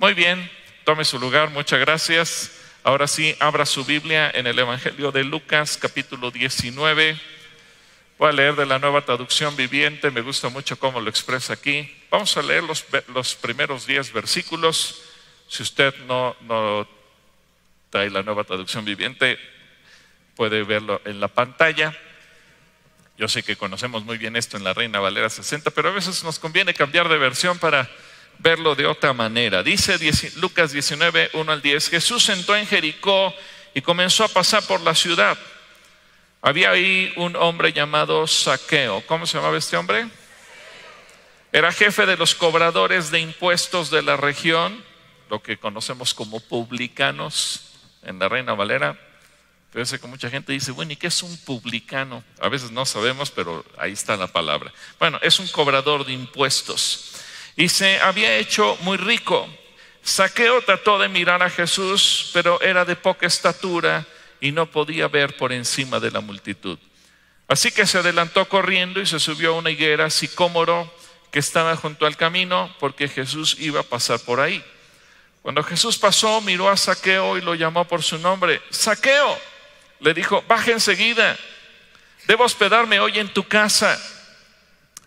Muy bien, tome su lugar, muchas gracias. Ahora sí, abra su Biblia en el Evangelio de Lucas, capítulo 19. Voy a leer de la Nueva Traducción Viviente, me gusta mucho cómo lo expresa aquí. Vamos a leer los primeros 10 versículos. Si usted no trae la Nueva Traducción Viviente, puede verlo en la pantalla. Yo sé que conocemos muy bien esto en la Reina Valera 60, pero a veces nos conviene cambiar de versión para verlo de otra manera. Dice Lucas 19, 1 al 10, Jesús entró en Jericó y comenzó a pasar por la ciudad. Había ahí un hombre llamado Zaqueo. ¿Cómo se llamaba este hombre? Era jefe de los cobradores de impuestos de la región, lo que conocemos como publicanos en la Reina Valera. Fíjese que mucha gente dice, bueno, ¿y qué es un publicano? A veces no sabemos, pero ahí está la palabra. Bueno, es un cobrador de impuestos. Y se había hecho muy rico. Zaqueo trató de mirar a Jesús, pero era de poca estatura y no podía ver por encima de la multitud. Así que se adelantó corriendo y se subió a una higuera sicómoro que estaba junto al camino, porque Jesús iba a pasar por ahí. Cuando Jesús pasó, miró a Zaqueo y lo llamó por su nombre. Zaqueo, le dijo, baja enseguida, debo hospedarme hoy en tu casa.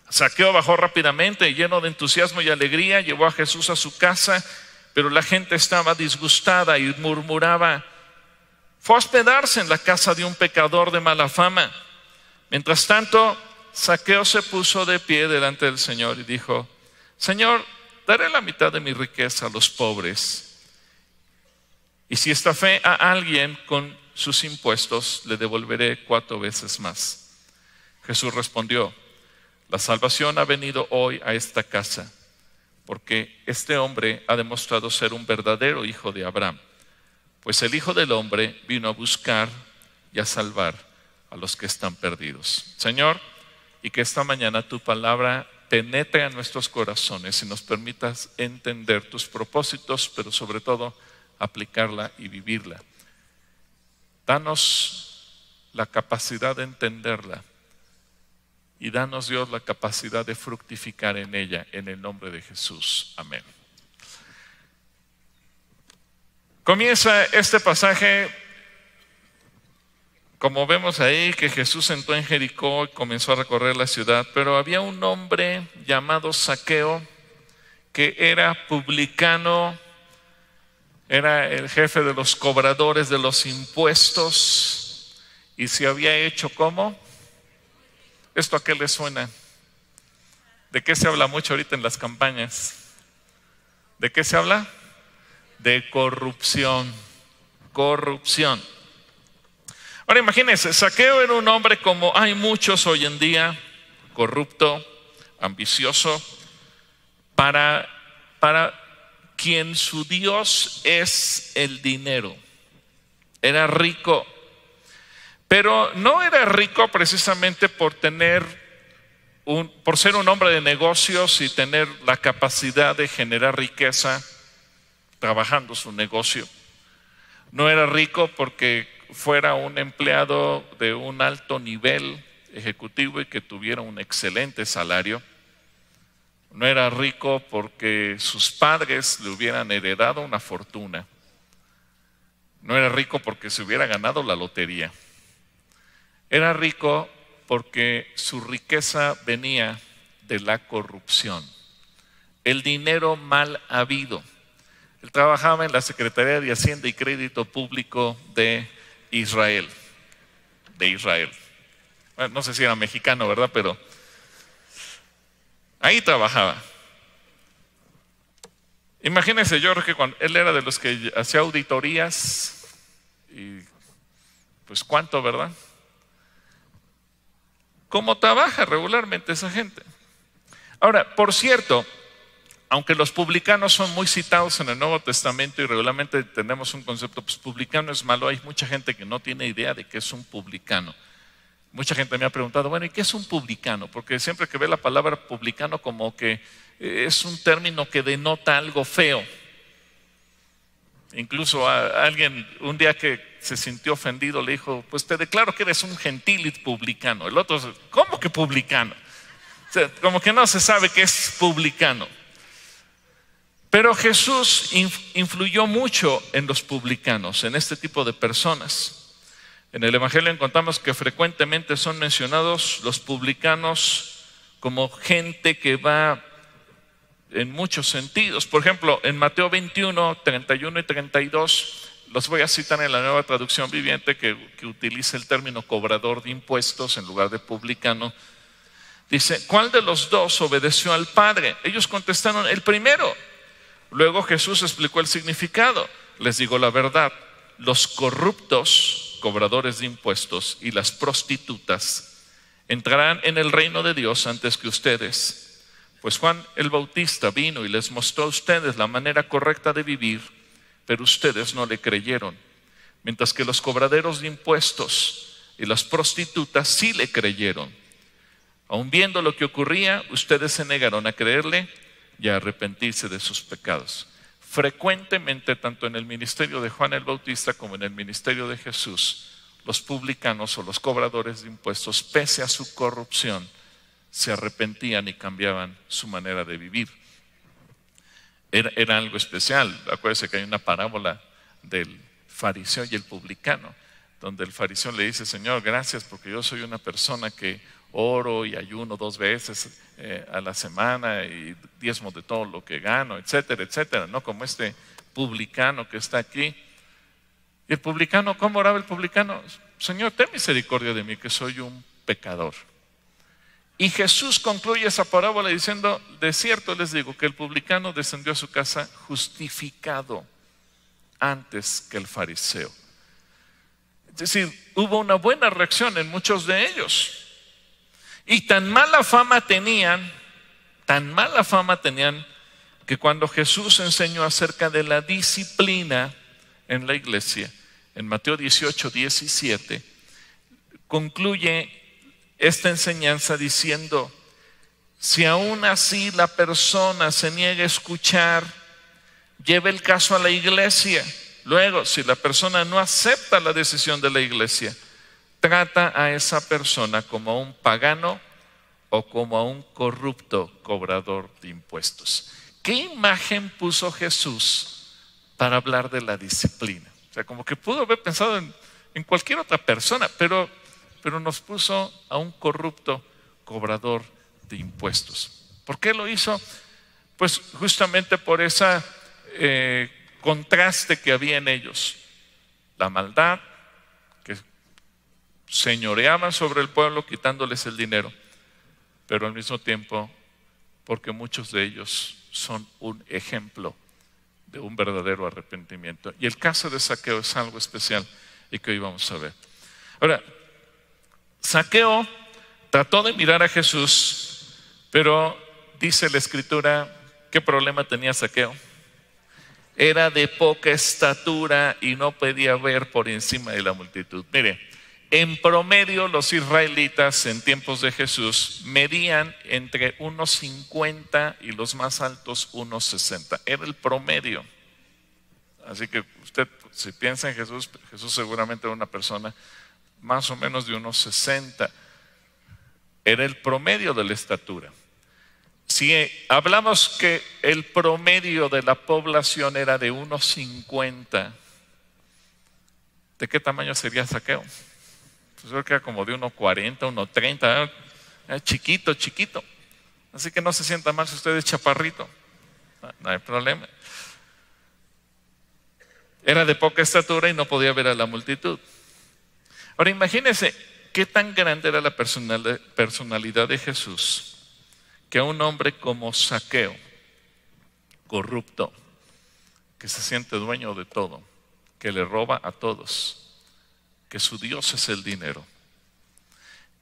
Zaqueo bajó rápidamente, lleno de entusiasmo y alegría, llevó a Jesús a su casa, pero la gente estaba disgustada y murmuraba. Fue a hospedarse en la casa de un pecador de mala fama. Mientras tanto, Zaqueo se puso de pie delante del Señor y dijo, Señor, daré la mitad de mi riqueza a los pobres. Y si estafé a alguien con sus impuestos, le devolveré 4 veces más. Jesús respondió, la salvación ha venido hoy a esta casa, porque este hombre ha demostrado ser un verdadero hijo de Abraham. Pues el Hijo del Hombre vino a buscar y a salvar a los que están perdidos. Señor, y que esta mañana tu palabra penetre a nuestros corazones y nos permitas entender tus propósitos, pero sobre todo aplicarla y vivirla. Danos la capacidad de entenderla y danos, Dios, la capacidad de fructificar en ella, en el nombre de Jesús. Amén. Comienza este pasaje, como vemos ahí, que Jesús entró en Jericó y comenzó a recorrer la ciudad, pero había un hombre llamado Zaqueo que era publicano, era el jefe de los cobradores de los impuestos y se había hecho ¿cómo? ¿Esto a qué le suena? ¿De qué se habla mucho ahorita en las campañas? ¿De qué se habla? De corrupción. Corrupción. Ahora imagínense, Zaqueo era un hombre como hay muchos hoy en día, corrupto, ambicioso, para quien su Dios es el dinero. Era rico, pero no era rico precisamente por ser un hombre de negocios y tener la capacidad de generar riqueza trabajando su negocio. No era rico porque fuera un empleado de un alto nivel ejecutivo y que tuviera un excelente salario. No era rico porque sus padres le hubieran heredado una fortuna. No era rico porque se hubiera ganado la lotería. Era rico porque su riqueza venía de la corrupción, el dinero mal habido. Él trabajaba en la Secretaría de Hacienda y Crédito Público de Israel. Bueno, no sé si era mexicano, ¿verdad? Pero ahí trabajaba. Imagínense, yo creo que cuando él era de los que hacía auditorías y pues cuánto, ¿verdad? ¿Cómo trabaja regularmente esa gente? Ahora, por cierto, aunque los publicanos son muy citados en el Nuevo Testamento y regularmente tenemos un concepto, pues publicano es malo, hay mucha gente que no tiene idea de qué es un publicano. Mucha gente me ha preguntado, bueno, ¿y qué es un publicano? Porque siempre que ve la palabra publicano como que es un término que denota algo feo. Incluso a alguien un día que se sintió ofendido le dijo, pues te declaro que eres un gentil y publicano. El otro, ¿cómo que publicano? O sea, como que no se sabe qué es publicano. Pero Jesús influyó mucho en los publicanos, en este tipo de personas. En el Evangelio encontramos que frecuentemente son mencionados los publicanos como gente que va en muchos sentidos. Por ejemplo, en Mateo 21, 31 y 32, los voy a citar en la Nueva Traducción Viviente, que utiliza el término cobrador de impuestos en lugar de publicano. Dice, ¿cuál de los dos obedeció al Padre? Ellos contestaron, el primero. Luego Jesús explicó el significado. Les digo la verdad, los corruptos, cobradores de impuestos, y las prostitutas entrarán en el reino de Dios antes que ustedes. Pues Juan el Bautista vino y les mostró a ustedes la manera correcta de vivir, pero ustedes no le creyeron. Mientras que los cobraderos de impuestos y las prostitutas sí le creyeron. Aun viendo lo que ocurría, ustedes se negaron a creerle y a arrepentirse de sus pecados. Frecuentemente, tanto en el ministerio de Juan el Bautista como en el ministerio de Jesús, los publicanos o los cobradores de impuestos, pese a su corrupción, se arrepentían y cambiaban su manera de vivir. Era algo especial. Acuérdense que hay una parábola del fariseo y el publicano, donde el fariseo le dice, Señor, gracias porque yo soy una persona que oro y ayuno 2 veces a la semana y diezmo de todo lo que gano, etcétera, etcétera, no como este publicano que está aquí. Y el publicano, ¿cómo oraba el publicano? Señor, ten misericordia de mí que soy un pecador. Y Jesús concluye esa parábola diciendo, de cierto les digo que el publicano descendió a su casa justificado antes que el fariseo. Es decir, hubo una buena reacción en muchos de ellos. Y tan mala fama tenían que cuando Jesús enseñó acerca de la disciplina en la iglesia, en Mateo 18, 17, concluye esta enseñanza diciendo, si aún así la persona se niega a escuchar, lleve el caso a la iglesia. Luego, si la persona no acepta la decisión de la iglesia, trata a esa persona como a un pagano o como a un corrupto cobrador de impuestos. ¿Qué imagen puso Jesús para hablar de la disciplina? O sea, como que pudo haber pensado en cualquier otra persona, pero nos puso a un corrupto cobrador de impuestos. ¿Por qué lo hizo? Pues justamente por ese contraste que había en ellos. La maldad, que señoreaban sobre el pueblo quitándoles el dinero, pero al mismo tiempo porque muchos de ellos son un ejemplo de un verdadero arrepentimiento. Y el caso de Zaqueo es algo especial y que hoy vamos a ver. Ahora, Zaqueo trató de mirar a Jesús, pero dice la Escritura, ¿qué problema tenía Zaqueo? Era de poca estatura y no podía ver por encima de la multitud. Mire, en promedio los israelitas en tiempos de Jesús medían entre 1,50 y los más altos 1,60. Era el promedio. Así que usted, si piensa en Jesús, Jesús seguramente era una persona más o menos de 1,60. Era el promedio de la estatura. Si hablamos que el promedio de la población era de 1,50, ¿de qué tamaño sería Zaqueo? Pues creo que era como de 1,40, 1,30, chiquito, chiquito. Así que no se sienta mal si usted es chaparrito, no hay problema. Era de poca estatura y no podía ver a la multitud. Ahora imagínense qué tan grande era la personalidad de Jesús, que a un hombre como Zaqueo, corrupto, que se siente dueño de todo, que le roba a todos, que su Dios es el dinero,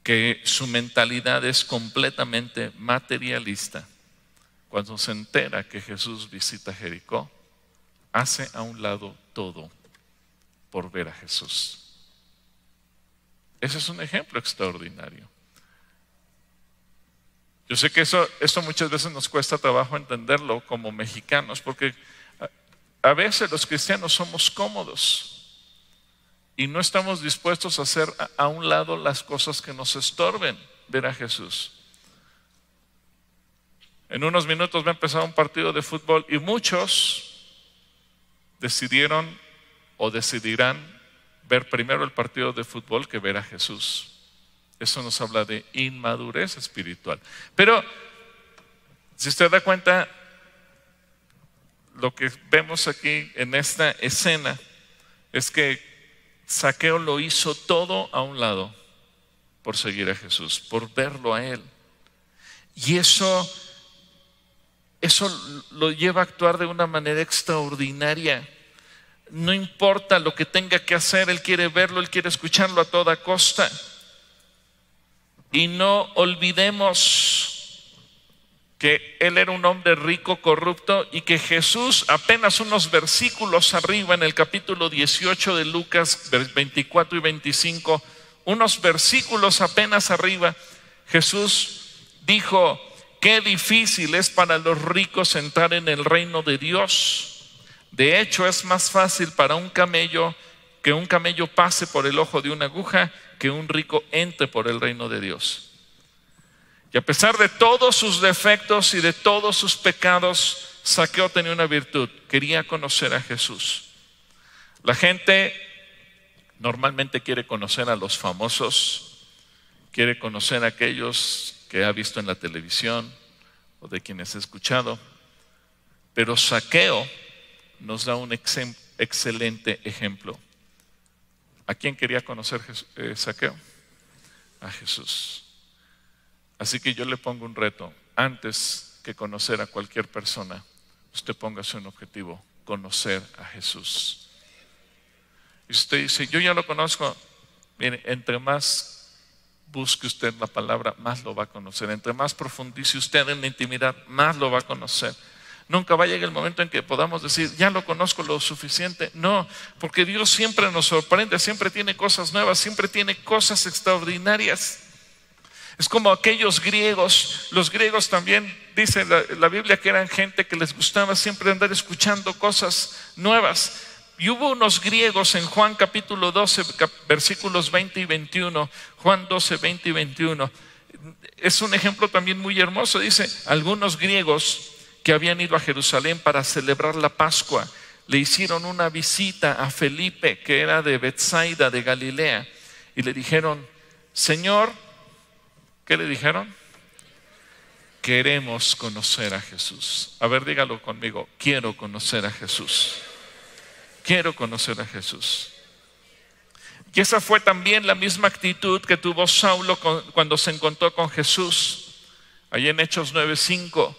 que su mentalidad es completamente materialista, cuando se entera que Jesús visita Jericó, hace a un lado todo por ver a Jesús. Ese es un ejemplo extraordinario. Yo sé que esto muchas veces nos cuesta trabajo entenderlo como mexicanos, porque a veces los cristianos somos cómodos y no estamos dispuestos a hacer a un lado las cosas que nos estorben ver a Jesús. En unos minutos va a empezar un partido de fútbol y muchos decidieron o decidirán ver primero el partido de fútbol que ver a Jesús. Eso nos habla de inmadurez espiritual. Pero si usted da cuenta, lo que vemos aquí en esta escena es que Zaqueo lo hizo todo a un lado por seguir a Jesús, por verlo a Él. Y eso lo lleva a actuar de una manera extraordinaria. No importa lo que tenga que hacer, Él quiere verlo, Él quiere escucharlo a toda costa. Y no olvidemos que Él era un hombre rico, corrupto, y que Jesús, apenas unos versículos arriba en el capítulo 18 de Lucas, 24 y 25, unos versículos apenas arriba, Jesús dijo: qué difícil es para los ricos entrar en el reino de Dios. De hecho, es más fácil para un camello que un camello pase por el ojo de una aguja que un rico entre por el reino de Dios. Y a pesar de todos sus defectos y de todos sus pecados, Zaqueo tenía una virtud: quería conocer a Jesús. La gente normalmente quiere conocer a los famosos, quiere conocer a aquellos que ha visto en la televisión o de quienes ha escuchado, pero Zaqueo nos da un excelente ejemplo. ¿A quién quería conocer Zaqueo? A Jesús. Así que yo le pongo un reto: antes que conocer a cualquier persona, usted póngase un objetivo: conocer a Jesús. Y usted dice: yo ya lo conozco. Mire, entre más busque usted la palabra, más lo va a conocer. Entre más profundice usted en la intimidad, más lo va a conocer. Nunca va a llegar el momento en que podamos decir: ya lo conozco lo suficiente. No, porque Dios siempre nos sorprende, siempre tiene cosas nuevas, siempre tiene cosas extraordinarias. Es como aquellos griegos. Los griegos también, dice la Biblia, que eran gente que les gustaba siempre andar escuchando cosas nuevas. Y hubo unos griegos en Juan capítulo 12, versículos 20 y 21. Juan 12, 20 y 21. Es un ejemplo también muy hermoso. Dice: algunos griegos que habían ido a Jerusalén para celebrar la Pascua le hicieron una visita a Felipe, que era de Betsaida, de Galilea, y le dijeron: Señor, ¿qué le dijeron? Queremos conocer a Jesús. A ver, dígalo conmigo: quiero conocer a Jesús. Quiero conocer a Jesús. Y esa fue también la misma actitud que tuvo Saulo cuando se encontró con Jesús. Allí en Hechos 9:5,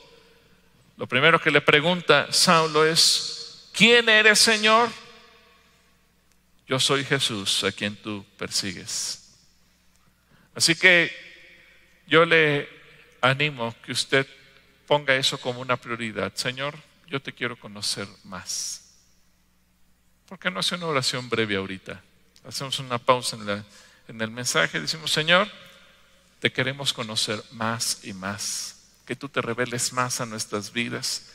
lo primero que le pregunta Saulo es: ¿quién eres, Señor? Yo soy Jesús, a quien tú persigues. Así que yo le animo que usted ponga eso como una prioridad. Señor, yo te quiero conocer más. ¿Por qué no hace una oración breve ahorita? Hacemos una pausa en el mensaje y decimos: Señor, te queremos conocer más y más. Que tú te reveles más a nuestras vidas.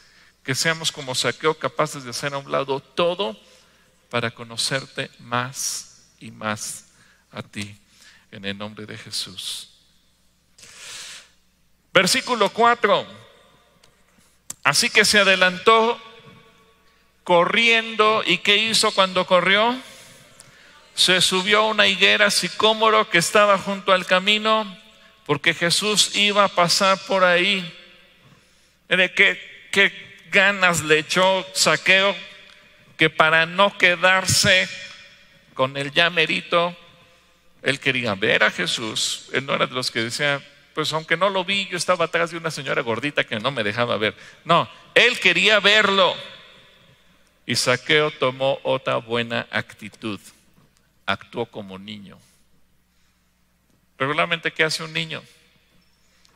Que seamos como Zaqueo, capaces de hacer a un lado todo para conocerte más y más a ti. En el nombre de Jesús. Versículo 4. Así que se adelantó corriendo. ¿Y qué hizo cuando corrió? Se subió a una higuera sicómoro que estaba junto al camino, porque Jesús iba a pasar por ahí. Mire, qué ganas le echó Zaqueo, que para no quedarse con el ya merito, él quería ver a Jesús. Él no era de los que decían: pues aunque no lo vi, yo estaba atrás de una señora gordita que no me dejaba ver. No, él quería verlo. Y Zaqueo tomó otra buena actitud. Actuó como niño. Regularmente, ¿qué hace un niño?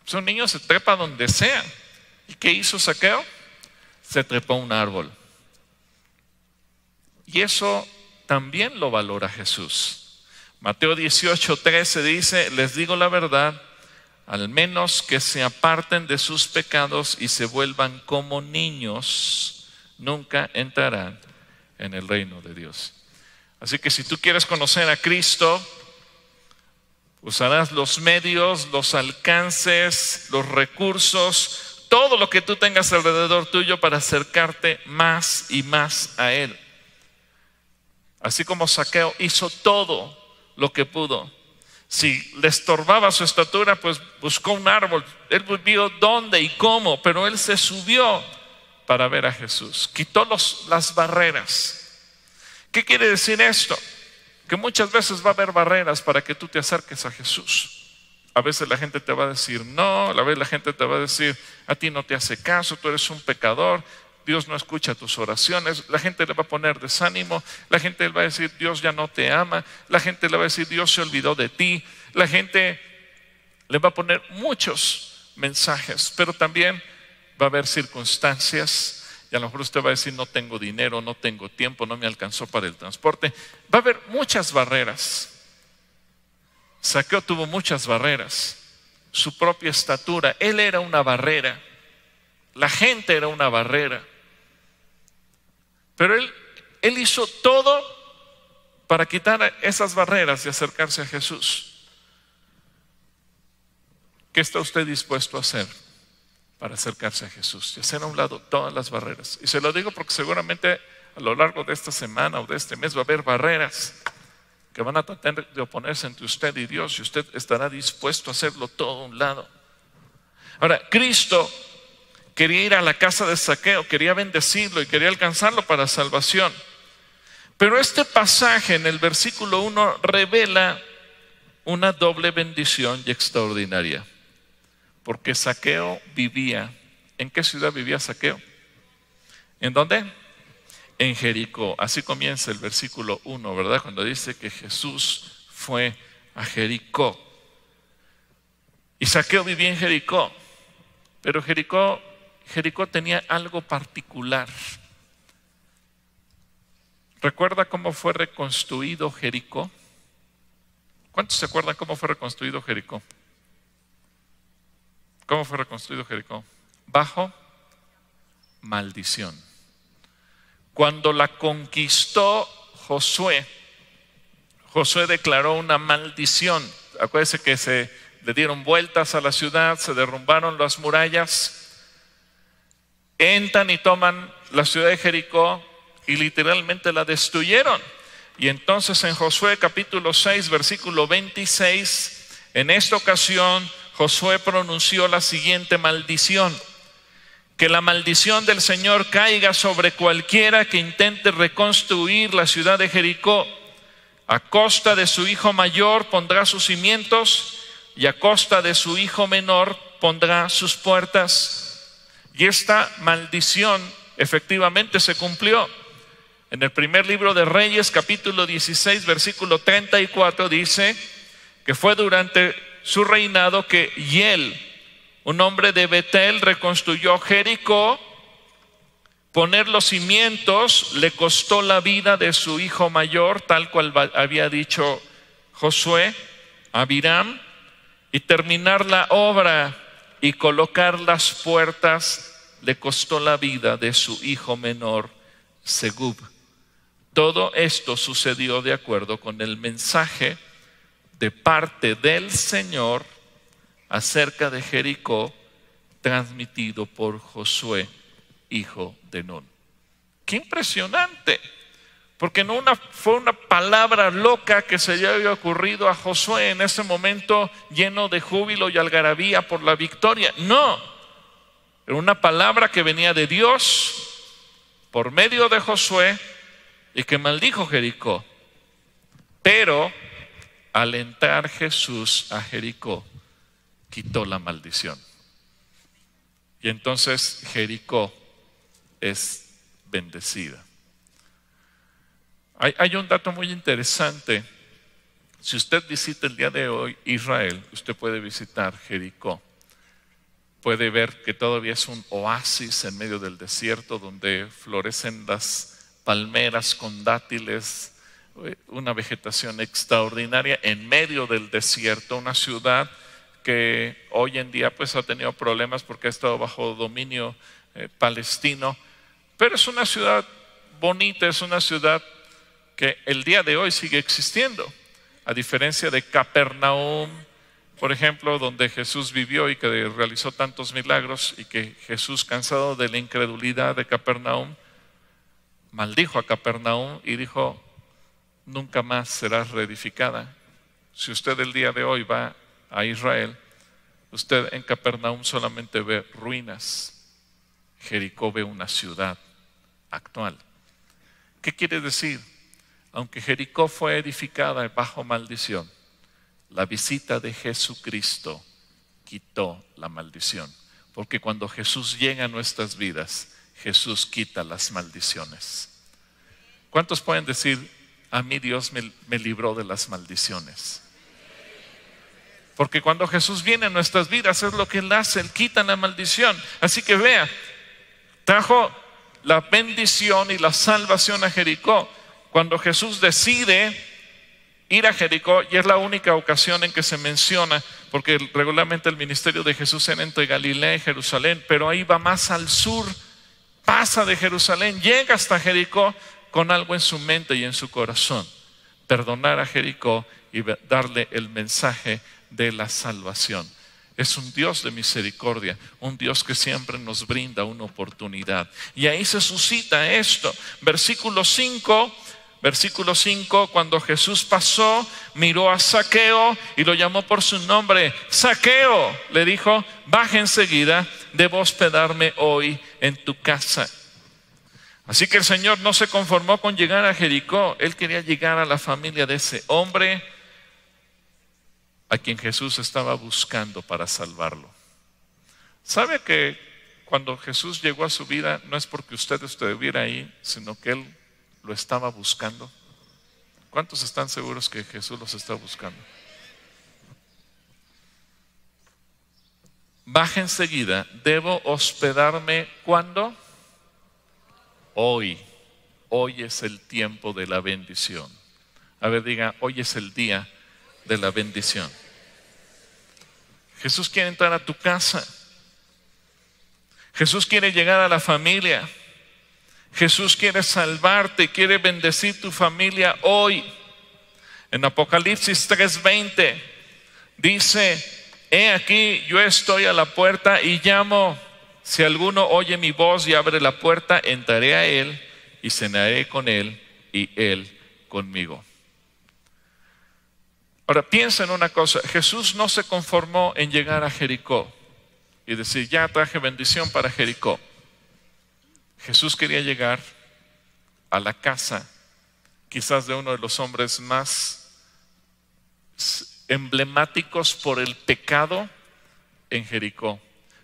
Pues un niño se trepa donde sea. ¿Y qué hizo Zaqueo? Se trepó a un árbol. Y eso también lo valora Jesús. Mateo 18:13 dice: les digo la verdad, al menos que se aparten de sus pecados y se vuelvan como niños, nunca entrarán en el reino de Dios. Así que si tú quieres conocer a Cristo, usarás los medios, los alcances, los recursos, todo lo que tú tengas alrededor tuyo para acercarte más y más a Él. Así como Zaqueo hizo todo lo que pudo. Si le estorbaba su estatura, pues buscó un árbol. Él vio dónde y cómo, pero él se subió para ver a Jesús. Quitó las barreras. ¿Qué quiere decir esto? Que muchas veces va a haber barreras para que tú te acerques a Jesús. A veces la gente te va a decir no, a veces la gente te va a decir a ti no te hace caso, tú eres un pecador, Dios no escucha tus oraciones. La gente le va a poner desánimo, la gente le va a decir Dios ya no te ama, la gente le va a decir Dios se olvidó de ti, la gente le va a poner muchos mensajes, pero también va a haber circunstancias y a lo mejor usted va a decir no tengo dinero, no tengo tiempo, no me alcanzó para el transporte. Va a haber muchas barreras. Zaqueo tuvo muchas barreras, su propia estatura, él era una barrera, la gente era una barrera. Pero él hizo todo para quitar esas barreras y acercarse a Jesús. ¿Qué está usted dispuesto a hacer para acercarse a Jesús y hacer a un lado todas las barreras? Y se lo digo porque seguramente a lo largo de esta semana o de este mes va a haber barreras que van a tratar de oponerse entre usted y Dios, y usted estará dispuesto a hacerlo todo a un lado. Ahora, Cristo quería ir a la casa de Zaqueo, quería bendecirlo y quería alcanzarlo para salvación. Pero este pasaje en el versículo 1 revela una doble bendición y extraordinaria. Porque Zaqueo vivía, ¿en qué ciudad vivía Zaqueo? ¿En dónde? En Jericó. Así comienza el versículo 1, ¿verdad? Cuando dice que Jesús fue a Jericó. Y Zaqueo vivía en Jericó. Pero Jericó tenía algo particular. ¿Recuerda cómo fue reconstruido Jericó? ¿Cuántos se acuerdan cómo fue reconstruido Jericó? ¿Cómo fue reconstruido Jericó? Bajo maldición. Cuando la conquistó Josué declaró una maldición. Acuérdense que se le dieron vueltas a la ciudad, se derrumbaron las murallas, entran y toman la ciudad de Jericó y literalmente la destruyeron. Y entonces en Josué capítulo 6 versículo 26, en esta ocasión Josué pronunció la siguiente maldición: que la maldición del Señor caiga sobre cualquiera que intente reconstruir la ciudad de Jericó. A costa de su hijo mayor pondrá sus cimientos, y a costa de su hijo menor pondrá sus puertas. Y esta maldición efectivamente se cumplió. En el primer libro de Reyes, capítulo 16, versículo 34, dice que fue durante su reinado que Hiel, un hombre de Betel, reconstruyó Jericó. Poner los cimientos le costó la vida de su hijo mayor, tal cual había dicho Josué a Abiram, y terminar la obra y colocar las puertas le costó la vida de su hijo menor, Segub. Todo esto sucedió de acuerdo con el mensaje de parte del Señor acerca de Jericó, transmitido por Josué, hijo de Nun. ¡Qué impresionante! Porque no fue una palabra loca que se le había ocurrido a Josué en ese momento lleno de júbilo y algarabía por la victoria. No, era una palabra que venía de Dios por medio de Josué y que maldijo Jericó. Pero al entrar Jesús a Jericó, quitó la maldición. Y entonces Jericó es bendecida. Hay un dato muy interesante. Si usted visita el día de hoy Israel, usted puede visitar Jericó. Puede ver que todavía es un oasis en medio del desierto donde florecen las palmeras con dátiles, una vegetación extraordinaria en medio del desierto, una ciudad que hoy en día pues ha tenido problemas porque ha estado bajo dominio palestino, pero es una ciudad bonita, es una ciudad que el día de hoy sigue existiendo, a diferencia de Capernaum, por ejemplo, donde Jesús vivió y que realizó tantos milagros, y que Jesús, cansado de la incredulidad de Capernaum, maldijo a Capernaum y dijo: nunca más serás reedificada. Si usted el día de hoy va a Israel, usted en Capernaum solamente ve ruinas. Jericó ve una ciudad actual. ¿Qué quiere decir? Aunque Jericó fue edificada bajo maldición, la visita de Jesucristo quitó la maldición. Porque cuando Jesús llega a nuestras vidas, Jesús quita las maldiciones. ¿Cuántos pueden decir: a mí Dios me libró de las maldiciones? Porque cuando Jesús viene a nuestras vidas, es lo que Él hace, Él quita la maldición. Así que vea, trajo la bendición y la salvación a Jericó. Cuando Jesús decide ir a Jericó, y es la única ocasión en que se menciona, porque regularmente el ministerio de Jesús era entre Galilea y Jerusalén, pero ahí va más al sur, pasa de Jerusalén, llega hasta Jericó con algo en su mente y en su corazón: perdonar a Jericó y darle el mensaje de la salvación. Es un Dios de misericordia, un Dios que siempre nos brinda una oportunidad. Y ahí se suscita esto. Versículo 5, cuando Jesús pasó, miró a Zaqueo y lo llamó por su nombre. Zaqueo, le dijo: baja enseguida, debo hospedarme hoy en tu casa. Así que el Señor no se conformó con llegar a Jericó. Él quería llegar a la familia de ese hombre a quien Jesús estaba buscando para salvarlo. ¿Sabe que cuando Jesús llegó a su vida, no es porque usted estuviera ahí, sino que Él lo estaba buscando? ¿Cuántos están seguros que Jesús los está buscando? Baja enseguida, debo hospedarme. ¿Cuándo? Hoy. Hoy es el tiempo de la bendición. A ver, diga: hoy es el día de la bendición. Jesús quiere entrar a tu casa. Jesús quiere llegar a la familia. Jesús quiere salvarte, quiere bendecir tu familia hoy. En Apocalipsis 3:20 dice: he aquí, yo estoy a la puerta y llamo. Si alguno oye mi voz y abre la puerta, entraré a él y cenaré con él y él conmigo. Ahora piensa en una cosa: Jesús no se conformó en llegar a Jericó y decir: ya traje bendición para Jericó. Jesús quería llegar a la casa quizás de uno de los hombres más emblemáticos por el pecado en Jericó,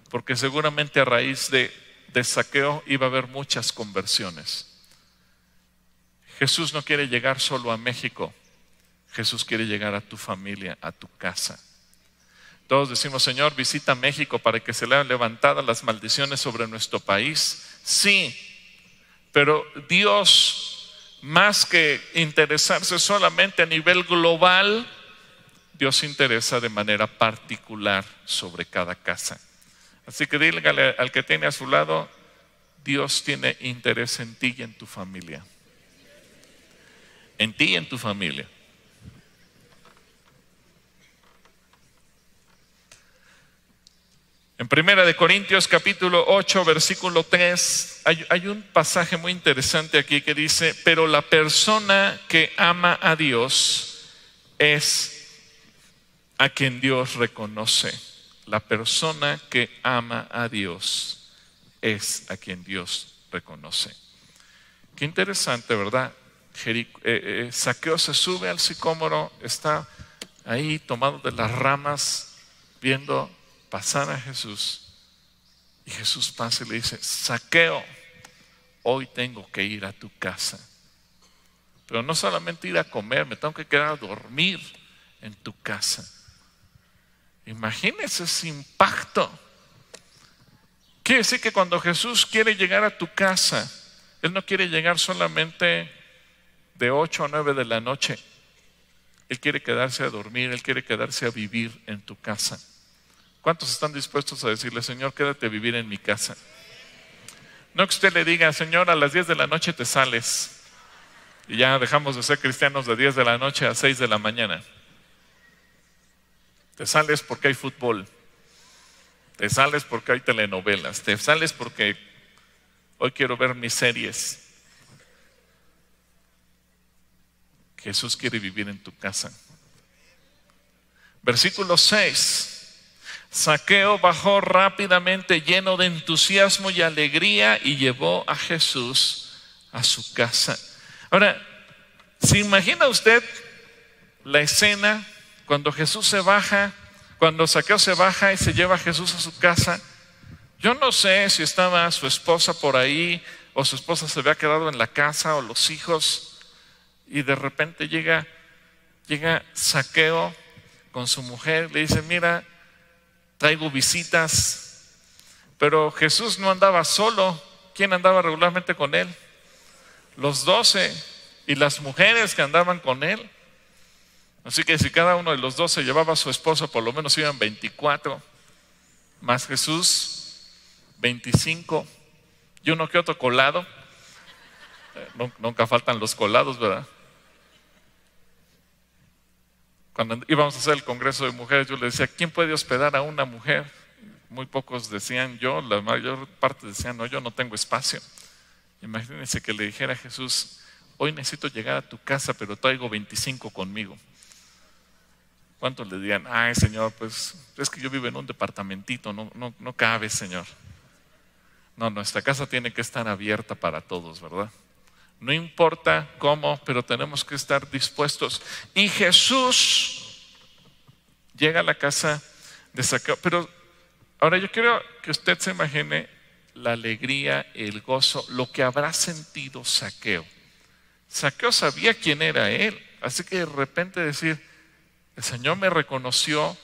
porque seguramente a raíz de Zaqueo iba a haber muchas conversiones. Jesús no quiere llegar solo a México. Jesús quiere llegar a tu familia, a tu casa. Todos decimos: Señor, visita México para que se lean levantadas las maldiciones sobre nuestro país. Sí, pero Dios, más que interesarse solamente a nivel global, Dios se interesa de manera particular sobre cada casa. Así que dígale al que tiene a su lado: Dios tiene interés en ti y en tu familia. En ti y en tu familia. En 1 Corintios capítulo 8 versículo 3 hay un pasaje muy interesante aquí que dice: pero la persona que ama a Dios es a quien Dios reconoce. La persona que ama a Dios es a quien Dios reconoce. Qué interesante, ¿verdad? Zaqueo se sube al sicómoro, está ahí tomado de las ramas viendo pasar a Jesús, y Jesús pasa y le dice: Zaqueo, hoy tengo que ir a tu casa, pero no solamente ir a comer, me tengo que quedar a dormir en tu casa. Imagínense ese impacto. Quiere decir que cuando Jesús quiere llegar a tu casa, Él no quiere llegar solamente de 8 a 9 de la noche. Él quiere quedarse a dormir, Él quiere quedarse a vivir en tu casa. ¿Cuántos están dispuestos a decirle: Señor, quédate a vivir en mi casa? No que usted le diga: Señor, a las 10 de la noche te sales, y ya dejamos de ser cristianos de 10 de la noche a 6 de la mañana. Te sales porque hay fútbol. Te sales porque hay telenovelas. Te sales porque hoy quiero ver mis series. Jesús quiere vivir en tu casa. Versículo 6. Zaqueo bajó rápidamente lleno de entusiasmo y alegría y llevó a Jesús a su casa. Ahora, ¿se imagina usted la escena cuando Jesús se baja, cuando Zaqueo se baja y se lleva a Jesús a su casa? Yo no sé si estaba su esposa por ahí o su esposa se había quedado en la casa o los hijos y de repente llega Zaqueo con su mujer, le dice: mira, traigo visitas. Pero Jesús no andaba solo. ¿Quién andaba regularmente con él? Los 12 y las mujeres que andaban con él. Así que si cada uno de los 12 llevaba a su esposa, por lo menos iban 24, más Jesús 25 y uno que otro colado. Nunca faltan los colados, ¿verdad? Cuando íbamos a hacer el congreso de mujeres, yo le decía: ¿quién puede hospedar a una mujer? Muy pocos decían yo, la mayor parte decían: no, yo no tengo espacio. Imagínense que le dijera a Jesús: hoy necesito llegar a tu casa, pero traigo 25 conmigo. ¿Cuántos le dirían? Ay, Señor, pues es que yo vivo en un departamentito, no cabe, Señor. No, nuestra casa tiene que estar abierta para todos, ¿verdad? No importa cómo, pero tenemos que estar dispuestos. Y Jesús llega a la casa de Zaqueo. Pero ahora yo quiero que usted se imagine la alegría, el gozo, lo que habrá sentido Zaqueo. Zaqueo sabía quién era él. Así que de repente decir: el Señor me reconoció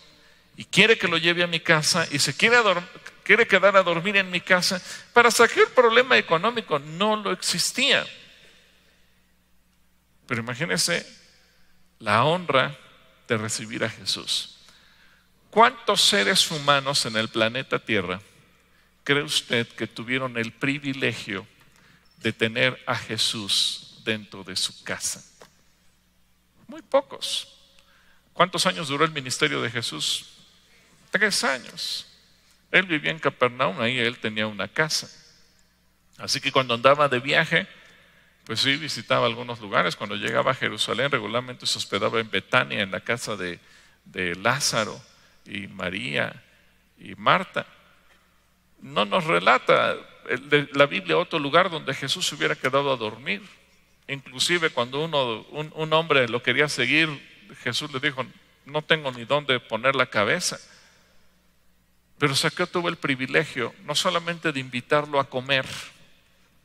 y quiere que lo lleve a mi casa y se quiere quedar a dormir en mi casa. Para Zaqueo el problema económico no lo existía. Pero imagínese la honra de recibir a Jesús. ¿Cuántos seres humanos en el planeta Tierra cree usted que tuvieron el privilegio de tener a Jesús dentro de su casa? Muy pocos. ¿Cuántos años duró el ministerio de Jesús? 3 años. Él vivía en Capernaum, ahí él tenía una casa. Así que cuando andaba de viaje, pues sí, visitaba algunos lugares. Cuando llegaba a Jerusalén, regularmente se hospedaba en Betania, en la casa de Lázaro y María y Marta. No nos relata la Biblia otro lugar donde Jesús se hubiera quedado a dormir. Inclusive cuando un hombre lo quería seguir, Jesús le dijo: no tengo ni dónde poner la cabeza. Pero Zaqueo tuvo el privilegio no solamente de invitarlo a comer,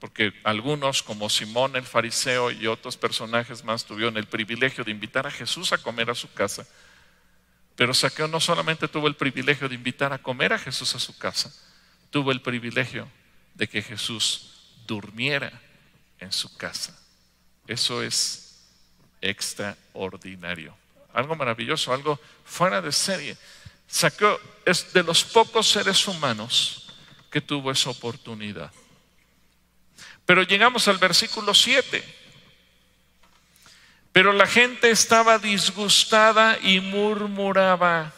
porque algunos como Simón el fariseo y otros personajes más tuvieron el privilegio de invitar a Jesús a comer a su casa. Pero Zaqueo no solamente tuvo el privilegio de invitar a comer a Jesús a su casa, tuvo el privilegio de que Jesús durmiera en su casa. Eso es extraordinario, algo maravilloso, algo fuera de serie. Zaqueo es de los pocos seres humanos que tuvo esa oportunidad. Pero llegamos al versículo 7. Pero la gente estaba disgustada y murmuraba: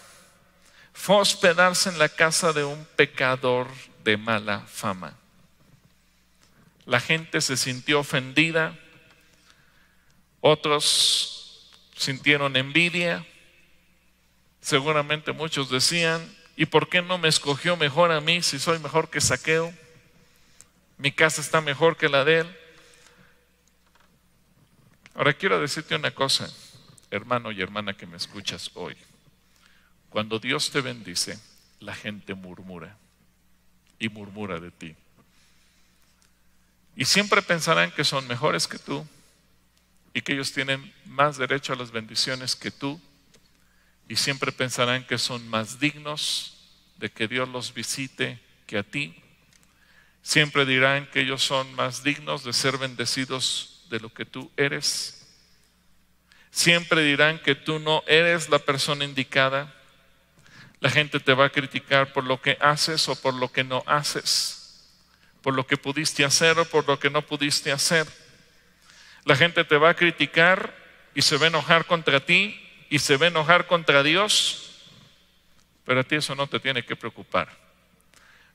fue a hospedarse en la casa de un pecador de mala fama. La gente se sintió ofendida, otros sintieron envidia. Seguramente muchos decían: ¿y por qué no me escogió mejor a mí si soy mejor que Zaqueo? Mi casa está mejor que la de él. Ahora quiero decirte una cosa, hermano y hermana que me escuchas hoy. Cuando Dios te bendice, la gente murmura y murmura de ti. Y siempre pensarán que son mejores que tú y que ellos tienen más derecho a las bendiciones que tú. Y siempre pensarán que son más dignos de que Dios los visite que a ti. Siempre dirán que ellos son más dignos de ser bendecidos de lo que tú eres. Siempre dirán que tú no eres la persona indicada. La gente te va a criticar por lo que haces o por lo que no haces, por lo que pudiste hacer o por lo que no pudiste hacer. La gente te va a criticar y se va a enojar contra ti y se va a enojar contra Dios pero a ti eso no te tiene que preocupar.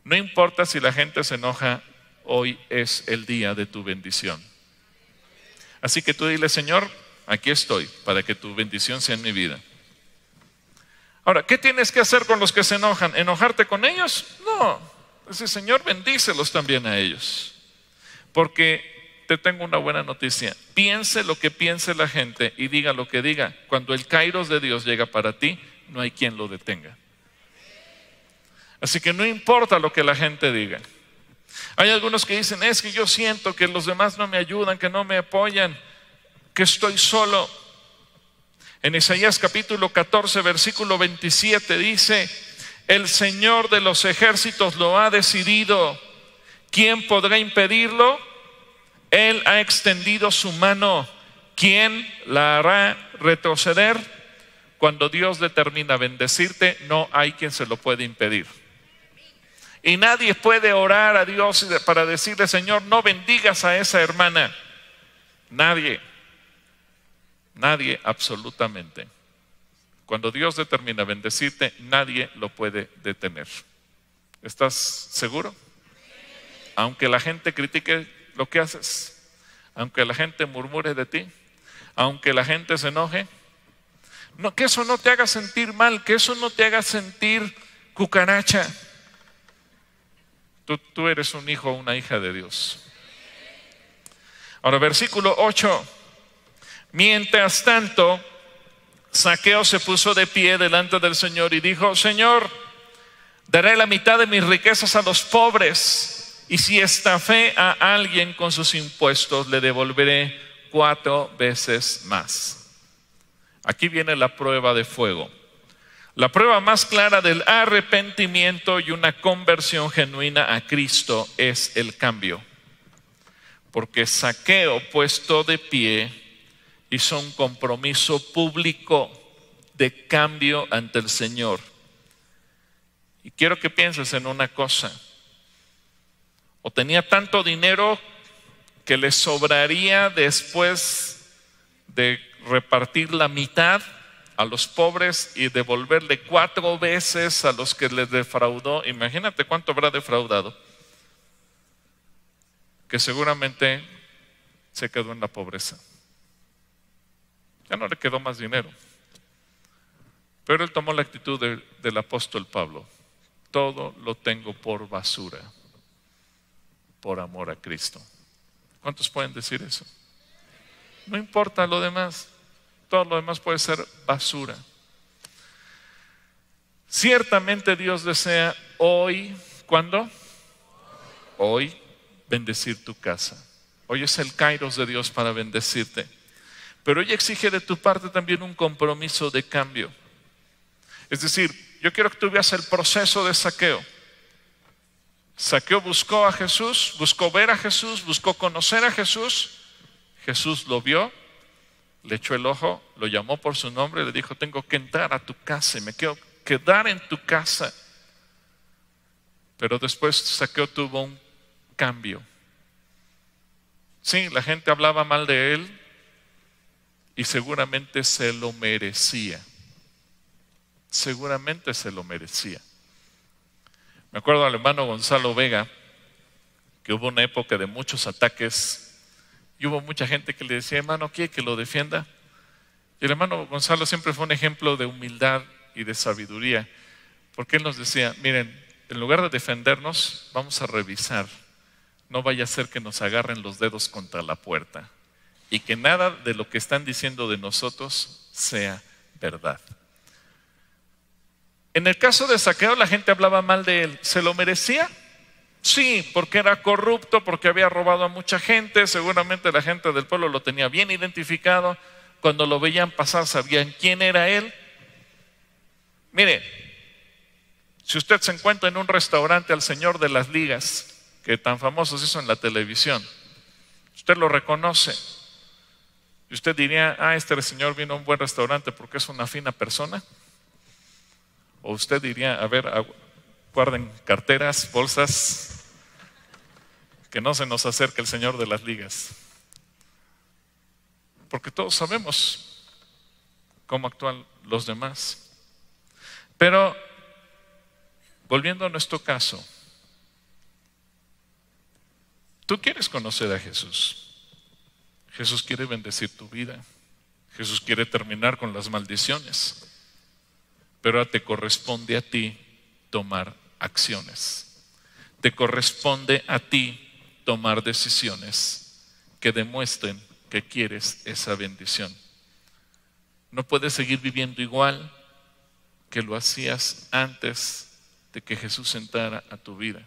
No importa si la gente se enoja, hoy es el día de tu bendición. Así que tú dile: Señor, aquí estoy para que tu bendición sea en mi vida. Ahora, ¿qué tienes que hacer con los que se enojan? ¿Enojarte con ellos? No. Dice: Señor, bendícelos también a ellos. Porque te tengo una buena noticia. Piense lo que piense la gente y diga lo que diga. Cuando el kairos de Dios llega para ti, no hay quien lo detenga. Así que no importa lo que la gente diga. Hay algunos que dicen: es que yo siento que los demás no me ayudan, que no me apoyan, que estoy solo. En Isaías capítulo 14, versículo 27 dice: el Señor de los ejércitos lo ha decidido. ¿Quién podrá impedirlo? Él ha extendido su mano. ¿Quién la hará retroceder? Cuando Dios determina bendecirte, no hay quien se lo puede impedir. Y nadie puede orar a Dios para decirle: Señor, no bendigas a esa hermana. Nadie. Nadie, absolutamente. Cuando Dios determina bendecirte, nadie lo puede detener. ¿Estás seguro? Aunque la gente critique lo que haces, aunque la gente murmure de ti, aunque la gente se enoje, no, que eso no te haga sentir mal, que eso no te haga sentir cucaracha. Tú eres un hijo o una hija de Dios. Ahora, versículo 8. Mientras tanto, Zaqueo se puso de pie delante del Señor y dijo: Señor, daré la mitad de mis riquezas a los pobres, y si estafé a alguien con sus impuestos, le devolveré 4 veces más. Aquí viene la prueba de fuego. La prueba más clara del arrepentimiento y una conversión genuina a Cristo es el cambio. Porque Zaqueo, puesto de pie, hizo un compromiso público de cambio ante el Señor. Y quiero que pienses en una cosa: o tenía tanto dinero que le sobraría después de repartir la mitad a los pobres y devolverle 4 veces a los que les defraudó. Imagínate cuánto habrá defraudado, que seguramente se quedó en la pobreza. Ya no le quedó más dinero. Pero él tomó la actitud del apóstol Pablo: todo lo tengo por basura, por amor a Cristo. ¿Cuántos pueden decir eso? No importa lo demás, todo lo demás puede ser basura. Ciertamente Dios desea hoy, ¿cuándo? Hoy, bendecir tu casa. Hoy es el kairos de Dios para bendecirte. Pero hoy exige de tu parte también un compromiso de cambio. Es decir, yo quiero que tú veas el proceso de Zaqueo. Zaqueo buscó a Jesús, buscó ver a Jesús, buscó conocer a Jesús. Jesús lo vio, le echó el ojo, lo llamó por su nombre y le dijo: tengo que entrar a tu casa y me quiero quedar en tu casa. Pero después Zaqueo tuvo un cambio. Sí, la gente hablaba mal de él y seguramente se lo merecía. Seguramente se lo merecía. Me acuerdo al hermano Gonzalo Vega, que hubo una época de muchos ataques y hubo mucha gente que le decía: hermano, ¿quiere que lo defienda? Y el hermano Gonzalo siempre fue un ejemplo de humildad y de sabiduría, porque él nos decía: miren, en lugar de defendernos, vamos a revisar. No vaya a ser que nos agarren los dedos contra la puerta y que nada de lo que están diciendo de nosotros sea verdad. En el caso de Zaqueo, la gente hablaba mal de él. ¿Se lo merecía? Sí, porque era corrupto, porque había robado a mucha gente. Seguramente la gente del pueblo lo tenía bien identificado. Cuando lo veían pasar, sabían quién era él. Mire, si usted se encuentra en un restaurante al señor de las ligas, que tan famoso se hizo en la televisión, usted lo reconoce y usted diría: este señor vino a un buen restaurante porque es una fina persona. O usted diría: a ver, guarden carteras, bolsas, que no se nos acerque el señor de las ligas. Porque todos sabemos cómo actúan los demás. Pero Volviendo a nuestro caso, tú quieres conocer a Jesús. Jesús quiere bendecir tu vida. Jesús quiere terminar con las maldiciones. Pero ahora te corresponde a ti tomar acciones. Te corresponde a ti tomar decisiones que demuestren que quieres esa bendición. No puedes seguir viviendo igual que lo hacías antes de que Jesús entrara a tu vida.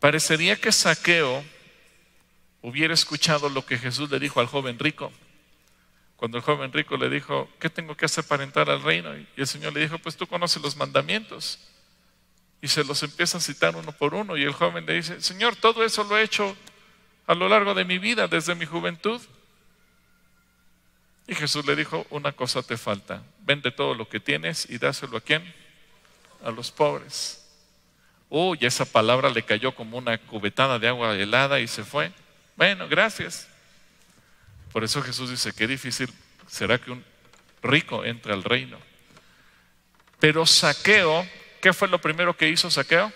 Parecería que Zaqueo hubiera escuchado lo que Jesús le dijo al joven rico. Cuando el joven rico le dijo, ¿qué tengo que hacer para entrar al reino? Y el Señor le dijo, pues tú conoces los mandamientos. Y se los empieza a citar uno por uno. Y el joven le dice, Señor, todo eso lo he hecho a lo largo de mi vida, desde mi juventud. Y Jesús le dijo, una cosa te falta. Vende todo lo que tienes y dáselo ¿a quién? A los pobres. Y esa palabra le cayó como una cubetada de agua helada y se fue. Bueno, gracias. Por eso Jesús dice, qué difícil será que un rico entre al reino. Pero Zaqueo, ¿qué fue lo primero que hizo Zaqueo?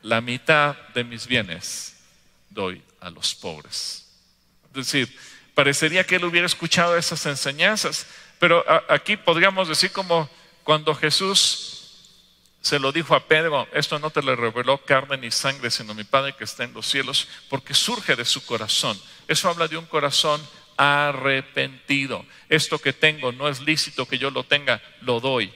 La mitad de mis bienes doy a los pobres. Es decir, parecería que él hubiera escuchado esas enseñanzas, pero aquí podríamos decir como cuando Jesús se lo dijo a Pedro, esto no te lo reveló carne ni sangre, sino mi Padre que está en los cielos, porque surge de su corazón. Eso habla de un corazón arrepentido. Esto que tengo no es lícito que yo lo tenga, lo doy.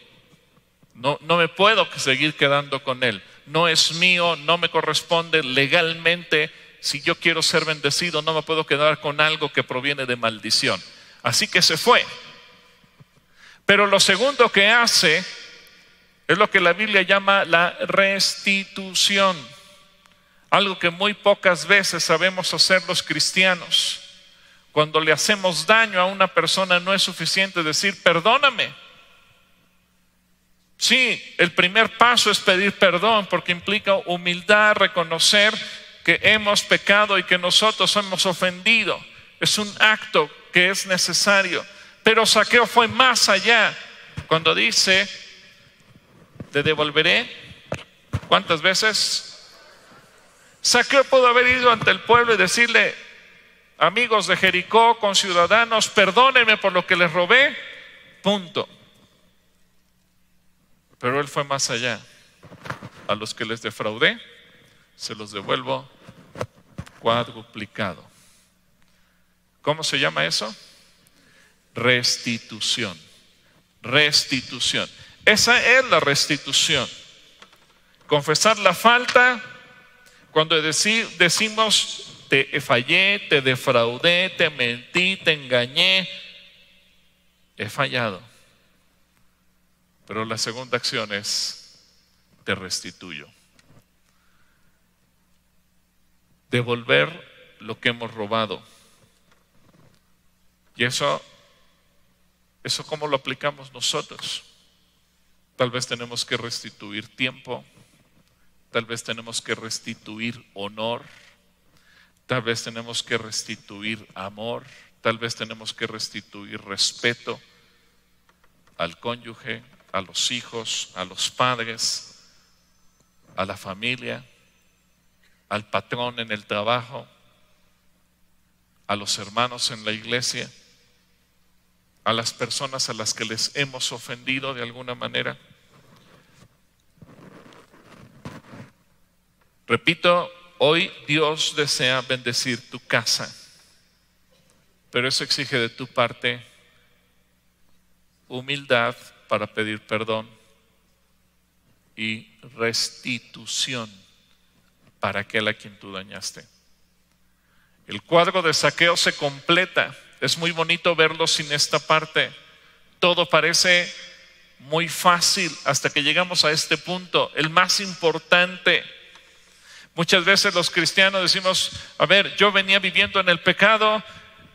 No me puedo seguir quedando con él. No es mío, no me corresponde legalmente. Si yo quiero ser bendecido, no me puedo quedar con algo que proviene de maldición. Así que se fue. Pero lo segundo que hace es lo que la Biblia llama la restitución. Algo que muy pocas veces sabemos hacer los cristianos. Cuando le hacemos daño a una persona no es suficiente decir perdóname. Sí, el primer paso es pedir perdón porque implica humildad, reconocer que hemos pecado y que nosotros hemos ofendido. Es un acto que es necesario. Pero Zaqueo fue más allá cuando dice, te devolveré. ¿Cuántas veces? Zaqueo pudo haber ido ante el pueblo y decirle, amigos de Jericó, conciudadanos, perdónenme por lo que les robé, punto. Pero él fue más allá. A los que les defraudé, se los devuelvo cuadruplicado. ¿Cómo se llama eso? Restitución. Restitución. Esa es la restitución. Confesar la falta cuando decimos te fallé, te defraudé, te mentí, te engañé, he fallado. Pero la segunda acción es te restituyo. Devolver lo que hemos robado. Y eso ¿cómo lo aplicamos nosotros? Tal vez tenemos que restituir tiempo, tal vez tenemos que restituir honor, tal vez tenemos que restituir amor, tal vez tenemos que restituir respeto al cónyuge, a los hijos, a los padres, a la familia, al patrón en el trabajo, a los hermanos en la iglesia, a las personas a las que les hemos ofendido de alguna manera. Repito, hoy Dios desea bendecir tu casa, pero eso exige de tu parte humildad para pedir perdón y restitución para aquel a quien tú dañaste. El cuadro de Zaqueo se completa. Es muy bonito verlo sin esta parte. Todo parece muy fácil hasta que llegamos a este punto, el más importante. Muchas veces los cristianos decimos, a ver, yo venía viviendo en el pecado,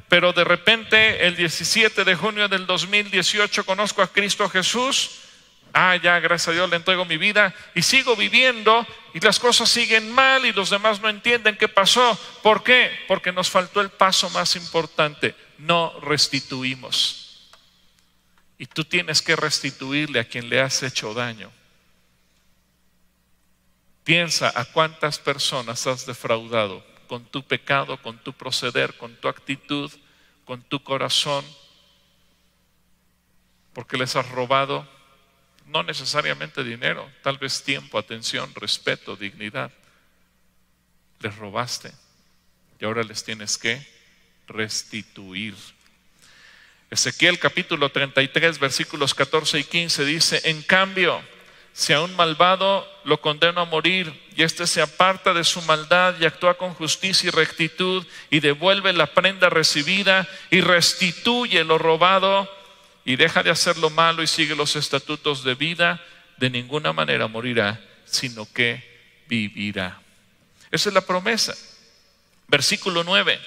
pero de repente el 17 de junio del 2018 conozco a Cristo Jesús. Ya, gracias a Dios le entrego mi vida y sigo viviendo y las cosas siguen mal y los demás no entienden qué pasó. ¿Por qué? Porque nos faltó el paso más importante. No restituimos. Y tú tienes que restituirle a quien le has hecho daño. Piensa a cuántas personas has defraudado con tu pecado, con tu proceder, con tu actitud, con tu corazón, porque les has robado no necesariamente dinero, tal vez tiempo, atención, respeto, dignidad. Les robaste y ahora les tienes que restituir. Ezequiel capítulo 33 versículos 14 y 15 dice: en cambio, si a un malvado lo condeno a morir y éste se aparta de su maldad y actúa con justicia y rectitud y devuelve la prenda recibida y restituye lo robado y deja de hacer lo malo y sigue los estatutos de vida, de ninguna manera morirá, sino que vivirá. Esa es la promesa. Versículo 9.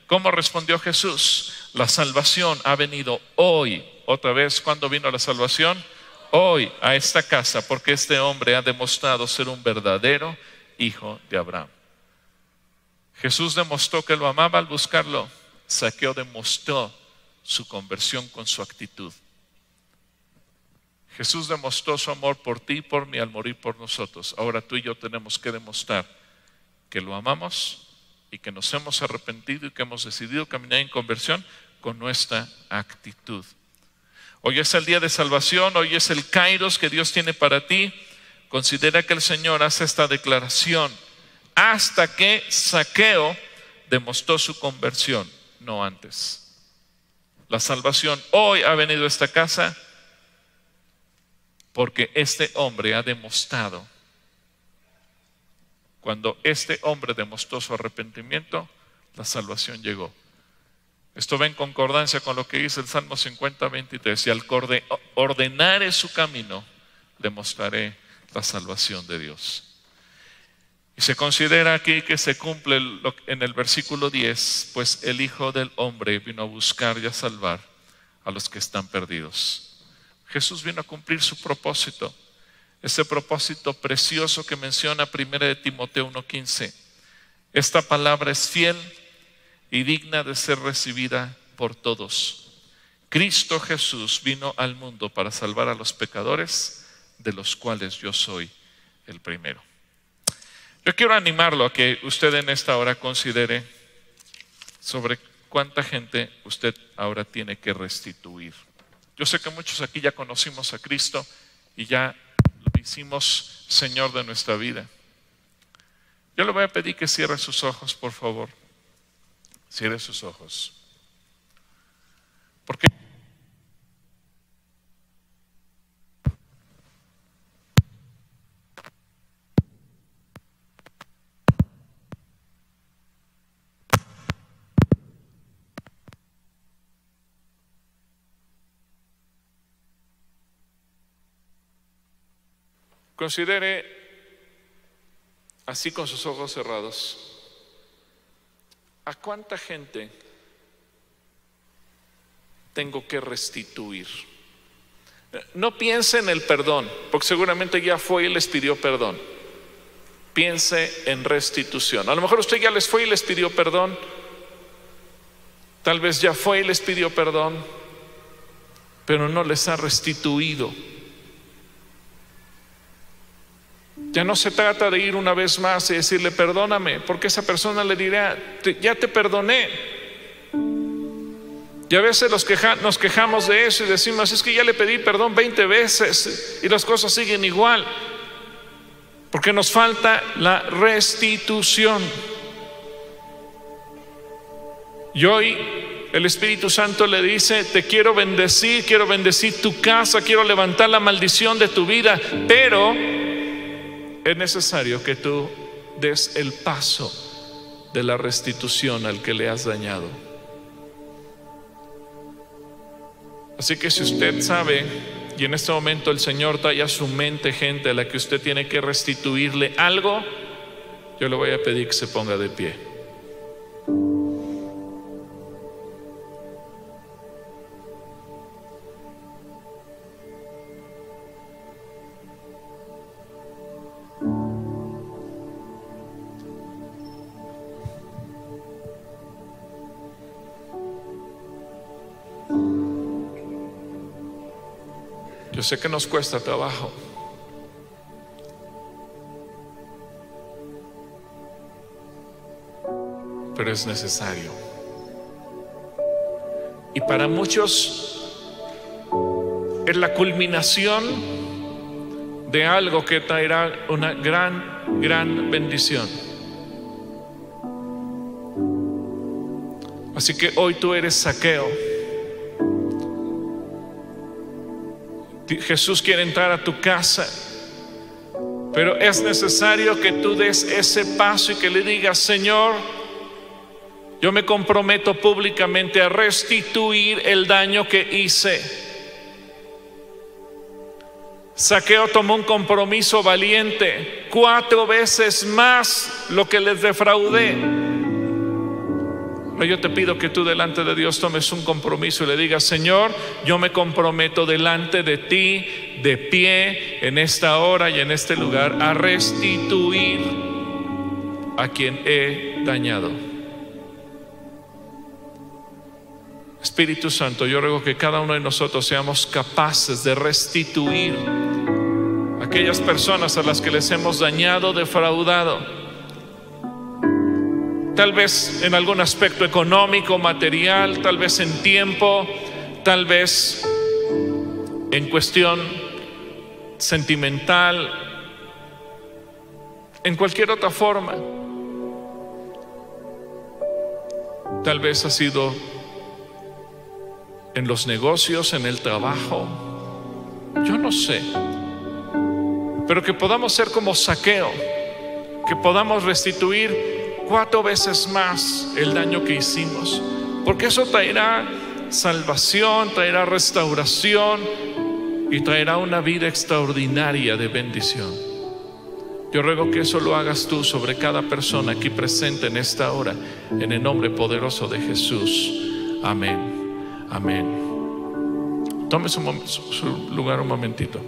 ¿Cómo respondió Jesús? La salvación ha venido hoy. Otra vez, ¿cuándo vino la salvación? Hoy a esta casa, porque este hombre ha demostrado ser un verdadero hijo de Abraham. Jesús demostró que lo amaba al buscarlo. Zaqueo demostró su conversión con su actitud. Jesús demostró su amor por ti y por mí al morir por nosotros. Ahora tú y yo tenemos que demostrar que lo amamos y que nos hemos arrepentido y que hemos decidido caminar en conversión con nuestra actitud. Hoy es el día de salvación, hoy es el Kairos que Dios tiene para ti. Considera que el Señor hace esta declaración hasta que Zaqueo demostró su conversión, no antes. La salvación hoy ha venido a esta casa porque este hombre ha demostrado. Cuando este hombre demostró su arrepentimiento, la salvación llegó. Esto va en concordancia con lo que dice el Salmo 50, 23. Y al ordenar su camino, le mostraré la salvación de Dios. Y se considera aquí que se cumple en el versículo 10, pues el Hijo del Hombre vino a buscar y a salvar a los que están perdidos. Jesús vino a cumplir su propósito. Ese propósito precioso que menciona 1 de Timoteo 1:15. Esta palabra es fiel y digna de ser recibida por todos. Cristo Jesús vino al mundo para salvar a los pecadores, de los cuales yo soy el primero. Yo quiero animarlo a que usted en esta hora considere sobre cuánta gente usted ahora tiene que restituir. Yo sé que muchos aquí ya conocimos a Cristo y ya lo hicimos Señor de nuestra vida. Yo le voy a pedir que cierre sus ojos, por favor. Cierre sus ojos. Porque considere así con sus ojos cerrados. ¿A cuánta gente tengo que restituir? No piense en el perdón, porque seguramente ya fue y les pidió perdón. Piense en restitución. A lo mejor usted ya les fue y les pidió perdón. Tal vez ya fue y les pidió perdón, pero no les ha restituido. Ya no se trata de ir una vez más y decirle perdóname, porque esa persona le dirá ya te perdoné. Y a veces nos quejamos de eso y decimos es que ya le pedí perdón 20 veces y las cosas siguen igual, porque nos falta la restitución. Y hoy el Espíritu Santo le dice te quiero bendecir tu casa, quiero levantar la maldición de tu vida, pero es necesario que tú des el paso de la restitución al que le has dañado. Así que si usted sabe y en este momento el Señor trae a su mente gente a la que usted tiene que restituirle algo, yo le voy a pedir que se ponga de pie. Yo sé que nos cuesta trabajo, pero es necesario. Y para muchos es la culminación de algo que traerá una gran bendición. Así que hoy tú eres Zaqueo. Jesús quiere entrar a tu casa, pero es necesario que tú des ese paso y que le digas: Señor, yo me comprometo públicamente a restituir el daño que hice. Zaqueo tomó un compromiso valiente: 4 veces más lo que les defraudé. Yo te pido que tú delante de Dios tomes un compromiso y le digas: Señor, yo me comprometo delante de ti, de pie, en esta hora y en este lugar, a restituir a quien he dañado. Espíritu Santo, yo ruego que cada uno de nosotros seamos capaces de restituir a aquellas personas a las que les hemos dañado, defraudado. Tal vez en algún aspecto económico, material, tal vez en tiempo, tal vez en cuestión sentimental, en cualquier otra forma. Tal vez ha sido en los negocios, en el trabajo, yo no sé. Pero que podamos ser como Zaqueo, que podamos restituir 4 veces más el daño que hicimos, porque eso traerá salvación, traerá restauración y traerá una vida extraordinaria de bendición. Yo ruego que eso lo hagas tú sobre cada persona aquí presente en esta hora, en el nombre poderoso de Jesús. Amén. Amén. Tome su lugar un momentito.